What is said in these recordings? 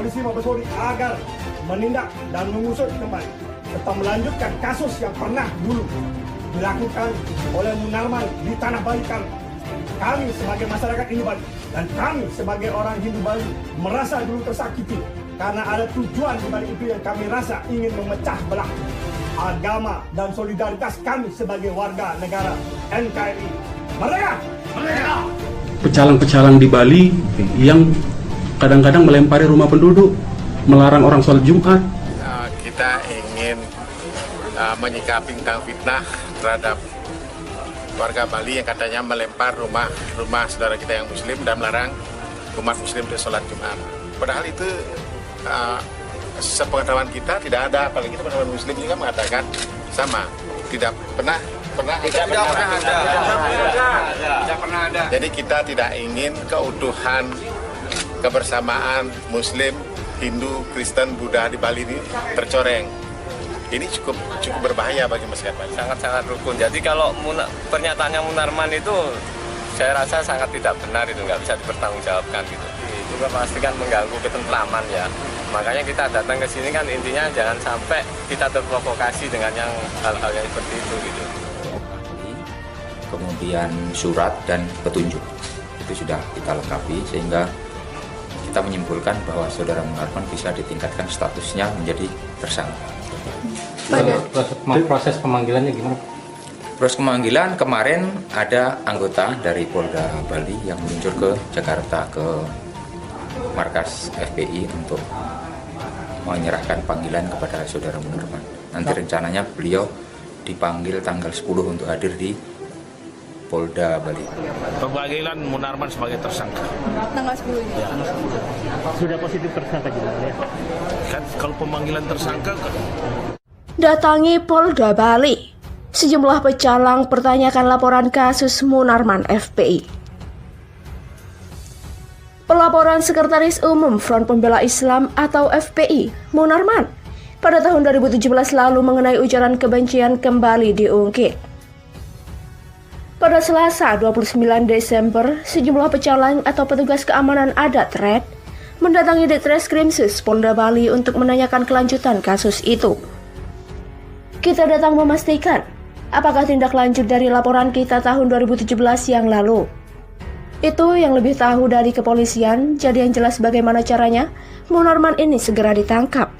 Polisi Mabes Polri agar menindak dan mengusut kembali serta melanjutkan kasus yang pernah dulu dilakukan oleh Munarman di tanah Bali kami. Kami sebagai masyarakat Hindu Bali dan kami sebagai orang Hindu Bali merasa dulu tersakiti karena ada tujuan di balik itu yang kami rasa ingin memecah belah agama dan solidaritas kami sebagai warga negara NKRI. Merdeka! Merdeka! Pecalang-pecalang di Bali yang kadang-kadang melempari rumah penduduk, melarang orang sholat Jumat. Kita ingin menyikapi tentang fitnah terhadap warga Bali yang katanya melempar rumah saudara kita yang Muslim dan melarang umat Muslim untuk sholat Jumat. Padahal itu sepengetahuan kita tidak ada, apalagi teman-teman Muslim juga mengatakan sama, tidak pernah ada. Jadi kita tidak ingin keutuhan kebersamaan Muslim, Hindu, Kristen, Buddha di Bali ini tercoreng. Ini cukup berbahaya bagi masyarakat Bali. Sangat rukun. Jadi kalau pernyataannya Munarman itu saya rasa sangat tidak benar, itu nggak bisa dipertanggungjawabkan gitu. Itu kan pasti kan mengganggu ketentraman ya. Makanya kita datang ke sini kan intinya jangan sampai kita terprovokasi dengan yang hal-hal yang seperti itu gitu. Kemudian surat dan petunjuk itu sudah kita lengkapi sehingga kita menyimpulkan bahwa saudara Munarman bisa ditingkatkan statusnya menjadi tersangka. Proses pemanggilannya gimana? Proses pemanggilan kemarin ada anggota dari Polda Bali yang meluncur ke Jakarta ke markas FPI untuk menyerahkan panggilan kepada saudara Munarman. Nanti rencananya beliau dipanggil tanggal 10 untuk hadir di Polda Bali. Pemanggilan Munarman sebagai tersangka. Tanggal 10 ini. Ya. Sudah positif tersangka juga ya? Kan kalau pemanggilan tersangka Datangi Polda Bali. Sejumlah pecalang pertanyakan laporan kasus Munarman FPI. Pelaporan Sekretaris Umum Front Pembela Islam atau FPI, Munarman, pada tahun 2017 lalu mengenai ujaran kebencian kembali diungkit. Pada Selasa 29 Desember, sejumlah pecalang atau petugas keamanan adat RED mendatangi Ditreskrimsus Polda Bali untuk menanyakan kelanjutan kasus itu. Kita datang memastikan apakah tindak lanjut dari laporan kita tahun 2017 yang lalu. Itu yang lebih tahu dari kepolisian, jadi yang jelas bagaimana caranya Munarman ini segera ditangkap.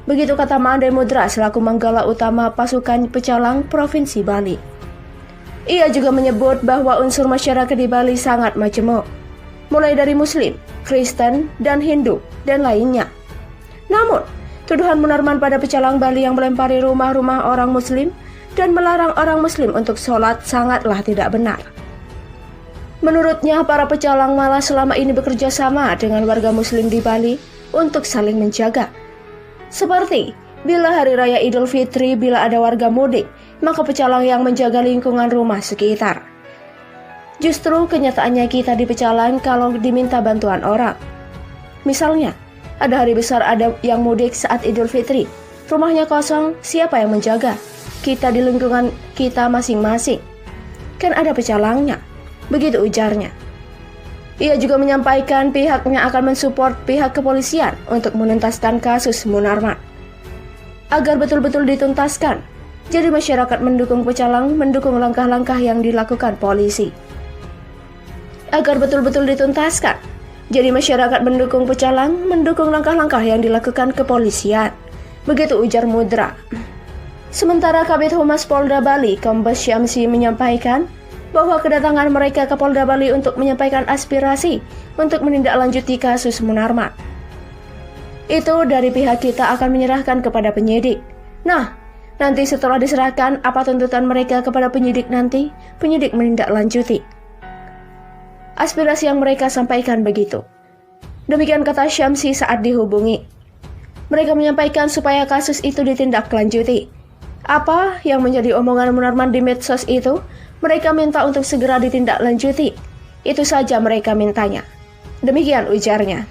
Begitu kata Mande Mudra selaku manggala utama pasukan pecalang Provinsi Bali. Ia juga menyebut bahwa unsur masyarakat di Bali sangat majemuk, mulai dari Muslim, Kristen, dan Hindu, dan lainnya. Namun, tuduhan Munarman pada pecalang Bali yang melempari rumah-rumah orang Muslim dan melarang orang Muslim untuk sholat sangatlah tidak benar. Menurutnya, para pecalang malah selama ini bekerja sama dengan warga Muslim di Bali untuk saling menjaga. Seperti bila Hari Raya Idul Fitri, bila ada warga mudik, maka pecalang yang menjaga lingkungan rumah sekitar. Justru kenyataannya kita di pecalang kalau diminta bantuan orang. Misalnya, ada hari besar ada yang mudik saat Idul Fitri, rumahnya kosong, siapa yang menjaga? Kita di lingkungan kita masing-masing. Kan ada pecalangnya, begitu ujarnya. Ia juga menyampaikan pihaknya akan mensupport pihak kepolisian untuk menuntaskan kasus Munarman. Agar betul-betul dituntaskan, jadi masyarakat mendukung pecalang, mendukung langkah-langkah yang dilakukan polisi. Agar betul-betul dituntaskan, jadi masyarakat mendukung pecalang, mendukung langkah-langkah yang dilakukan kepolisian. Begitu ujar Mudra. Sementara Kabid Humas Polda Bali, Kombes Syamsi menyampaikan bahwa kedatangan mereka ke Polda Bali untuk menyampaikan aspirasi untuk menindaklanjuti kasus Munarman. Itu dari pihak kita akan menyerahkan kepada penyidik. Nah, nanti setelah diserahkan apa tuntutan mereka kepada penyidik nanti, penyidik menindaklanjuti. Aspirasi yang mereka sampaikan begitu. Demikian kata Syamsi saat dihubungi. Mereka menyampaikan supaya kasus itu ditindaklanjuti. Apa yang menjadi omongan Munarman di medsos itu, mereka minta untuk segera ditindaklanjuti. Itu saja mereka mintanya. Demikian ujarnya.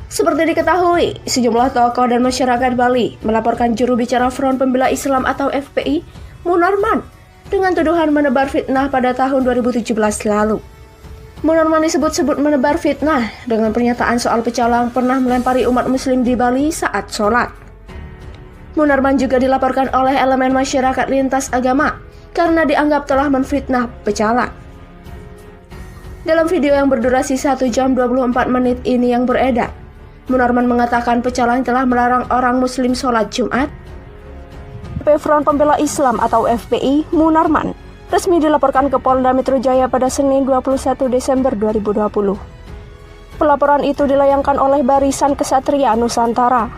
Seperti diketahui, sejumlah tokoh dan masyarakat Bali melaporkan juru bicara Front Pembela Islam atau FPI, Munarman, dengan tuduhan menebar fitnah pada tahun 2017 lalu. Munarman disebut-sebut menebar fitnah dengan pernyataan soal pecalang pernah melempari umat muslim di Bali saat sholat. Munarman juga dilaporkan oleh elemen masyarakat lintas agama karena dianggap telah menfitnah pecalang. Dalam video yang berdurasi 1 jam 24 menit ini yang beredar, Munarman mengatakan pecalang telah melarang orang muslim sholat Jumat. Front Pembela Islam atau FPI, Munarman, resmi dilaporkan ke Polda Metro Jaya pada Senin 21 Desember 2020. Pelaporan itu dilayangkan oleh Barisan Kesatria Nusantara.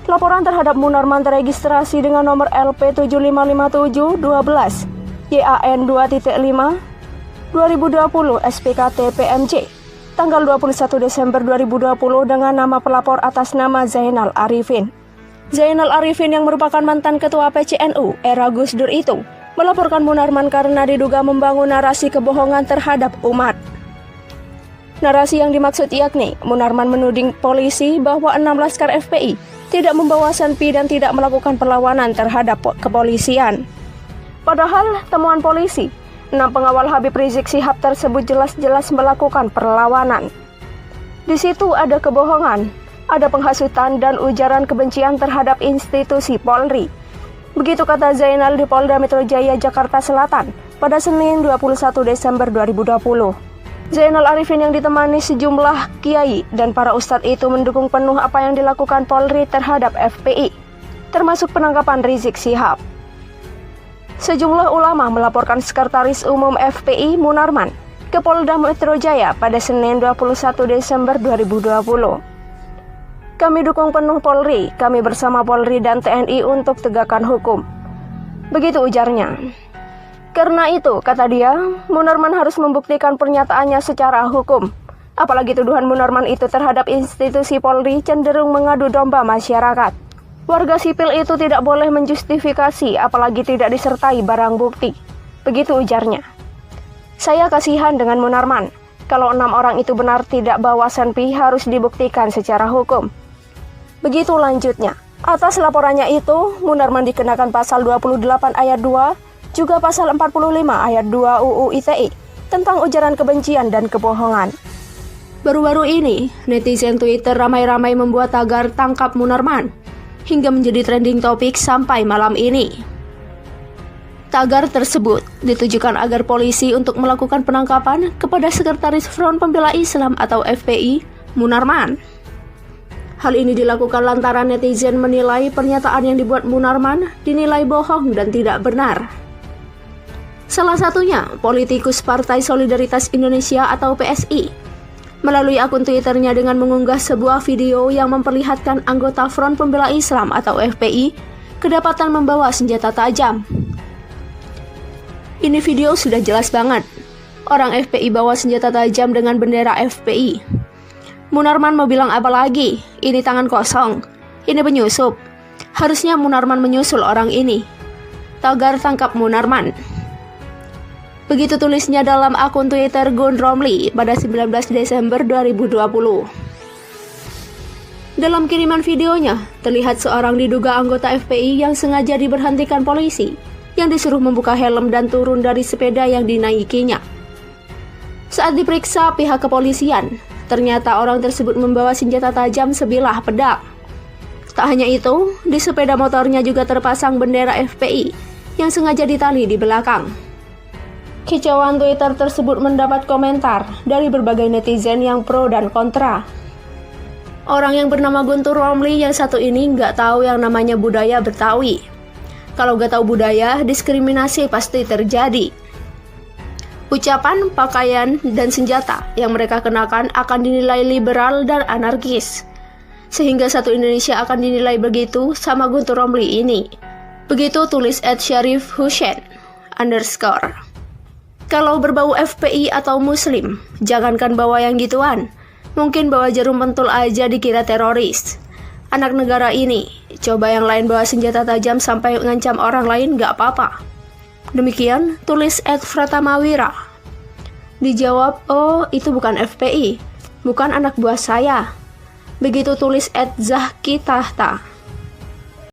Laporan terhadap Munarman teregistrasi dengan nomor LP 7557 12 YAN 2.5 2020 SPKT PMJ tanggal 21 Desember 2020 dengan nama pelapor atas nama Zainal Arifin. Zainal Arifin yang merupakan mantan ketua PCNU era Gus Dur itu melaporkan Munarman karena diduga membangun narasi kebohongan terhadap umat. Narasi yang dimaksud yakni Munarman menuding polisi bahwa 6 laskar FPI tidak membawa senpi dan tidak melakukan perlawanan terhadap kepolisian. Padahal temuan polisi, 6 pengawal Habib Rizik Syihab tersebut jelas-jelas melakukan perlawanan. Di situ ada kebohongan, ada penghasutan dan ujaran kebencian terhadap institusi Polri. Begitu kata Zainal di Polda Metro Jaya, Jakarta Selatan pada Senin 21 Desember 2020. Zainal Arifin yang ditemani sejumlah kiai dan para ustadz itu mendukung penuh apa yang dilakukan Polri terhadap FPI, termasuk penangkapan Rizik Syihab. Sejumlah ulama melaporkan Sekretaris Umum FPI Munarman ke Polda Metro Jaya pada Senin 21 Desember 2020. Kami dukung penuh Polri, kami bersama Polri dan TNI untuk tegakkan hukum. Begitu ujarnya. Karena itu, kata dia, Munarman harus membuktikan pernyataannya secara hukum. Apalagi tuduhan Munarman itu terhadap institusi Polri cenderung mengadu domba masyarakat. Warga sipil itu tidak boleh menjustifikasi, apalagi tidak disertai barang bukti. Begitu ujarnya. Saya kasihan dengan Munarman. Kalau 6 orang itu benar tidak bawa senpi harus dibuktikan secara hukum. Begitu lanjutnya. Atas laporannya itu, Munarman dikenakan pasal 28 ayat 2, juga pasal 45 ayat 2 UU ITE tentang ujaran kebencian dan kebohongan. Baru-baru ini, netizen Twitter ramai-ramai membuat tagar tangkap Munarman hingga menjadi trending topik sampai malam ini. Tagar tersebut ditujukan agar polisi untuk melakukan penangkapan kepada Sekretaris Front Pembela Islam atau FPI, Munarman. Hal ini dilakukan lantaran netizen menilai pernyataan yang dibuat Munarman dinilai bohong dan tidak benar. Salah satunya politikus Partai Solidaritas Indonesia atau PSI melalui akun Twitternya dengan mengunggah sebuah video yang memperlihatkan anggota Front Pembela Islam atau FPI kedapatan membawa senjata tajam. Ini video sudah jelas banget. Orang FPI bawa senjata tajam dengan bendera FPI. Munarman mau bilang apa lagi? Ini tangan kosong. Ini penyusup. Harusnya Munarman menyusul orang ini. Tagar tangkap Munarman. Begitu tulisnya dalam akun Twitter Gun Romli pada 19 Desember 2020. Dalam kiriman videonya, terlihat seorang diduga anggota FPI yang sengaja diberhentikan polisi, yang disuruh membuka helm dan turun dari sepeda yang dinaikinya. Saat diperiksa pihak kepolisian, ternyata orang tersebut membawa senjata tajam sebilah pedang. Tak hanya itu, di sepeda motornya juga terpasang bendera FPI yang sengaja ditali di belakang. Kicauan Twitter tersebut mendapat komentar dari berbagai netizen yang pro dan kontra. Orang yang bernama Guntur Romli yang satu ini nggak tahu yang namanya budaya Betawi. Kalau nggak tahu budaya, diskriminasi pasti terjadi. Ucapan, pakaian, dan senjata yang mereka kenakan akan dinilai liberal dan anarkis. Sehingga satu Indonesia akan dinilai begitu sama Guntur Romli ini. Begitu tulis @syarifhussein_. Kalau berbau FPI atau Muslim, jangankan bawa yang gituan. Mungkin bawa jarum pentul aja dikira teroris. Anak negara ini, coba yang lain bawa senjata tajam sampai ngancam orang lain gak apa-apa. Demikian tulis @fratamawira. Dijawab, oh itu bukan FPI, bukan anak buah saya. Begitu tulis @zahkitahta.